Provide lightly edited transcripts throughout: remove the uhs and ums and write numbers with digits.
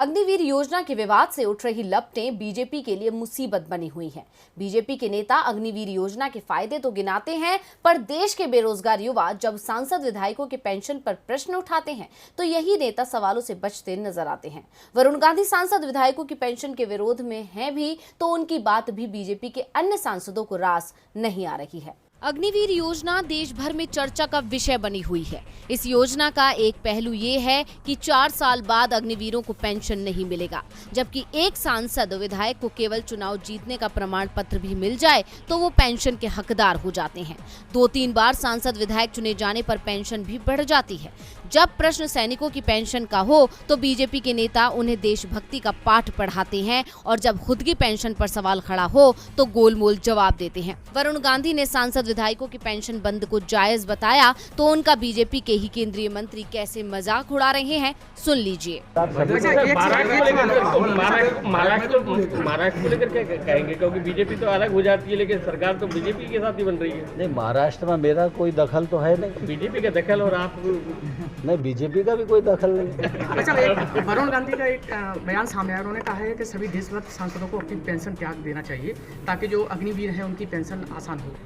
अग्निवीर योजना के विवाद से उठ रही लपटें बीजेपी के लिए मुसीबत बनी हुई हैं। बीजेपी के नेता अग्निवीर योजना के फायदे तो गिनाते हैं, पर देश के बेरोजगार युवा जब सांसद विधायकों के पेंशन पर प्रश्न उठाते हैं तो यही नेता सवालों से बचते नजर आते हैं। वरुण गांधी सांसद विधायकों की पेंशन के विरोध में हैं भी, तो उनकी बात भी बीजेपी के अन्य सांसदों को रास नहीं आ रही है। अग्निवीर योजना देश भर में चर्चा का विषय बनी हुई है। इस योजना का एक पहलू ये है कि 4 साल बाद अग्निवीरों को पेंशन नहीं मिलेगा, जबकि एक सांसद विधायक को केवल चुनाव जीतने का प्रमाण पत्र भी मिल जाए तो वो पेंशन के हकदार हो जाते हैं। 2-3 बार सांसद विधायक चुने जाने पर पेंशन भी बढ़ जाती है। जब प्रश्न सैनिकों की पेंशन का हो तो बीजेपी के नेता उन्हें देशभक्ति का पाठ पढ़ाते हैं, और जब खुद की पेंशन पर सवाल खड़ा हो तो गोलमोल जवाब देते हैं। वरुण गांधी ने सांसद विधायकों की पेंशन बंद को जायज बताया, तो उनका बीजेपी के ही केंद्रीय मंत्री कैसे मजाक उड़ा रहे हैं, सुन लीजिए। महाराष्ट्र को लेकर क्या कहेंगे, क्योंकि बीजेपी तो अलग हो जाती है लेकिन सरकार तो बीजेपी के साथ ही बन रही है। नहीं, महाराष्ट्र में मेरा कोई दखल तो है नहीं। बीजेपी का दखल और आप नहीं, बीजेपी का भी कोई दखल नहीं। अच्छा, वरुण गांधी का एक बयान सामने आया, उन्होंने कहा है कि सभी देशभक्त सांसदों को अपनी पेंशन त्याग देना चाहिए ताकि जो अग्निवीर हैं उनकी पेंशन आसान हो।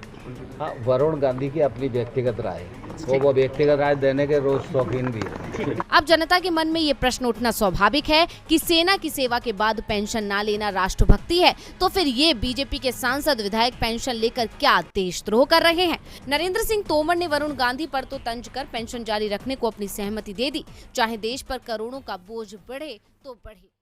हाँ, वरुण गांधी की अपनी व्यक्तिगत राय, वो व्यक्तिगत राय देने के रोज शौकीन भी है। अब जनता के मन में ये प्रश्न उठना स्वाभाविक है कि सेना की सेवा के बाद पेंशन ना लेना राष्ट्रभक्ति है, तो फिर ये बीजेपी के सांसद विधायक पेंशन लेकर क्या देशद्रोह कर रहे हैं। नरेंद्र सिंह तोमर ने वरुण गांधी पर तो तंज कर पेंशन जारी रखने को अपनी सहमति दे दी, चाहे देश पर करोड़ों का बोझ बढ़े तो बढ़े।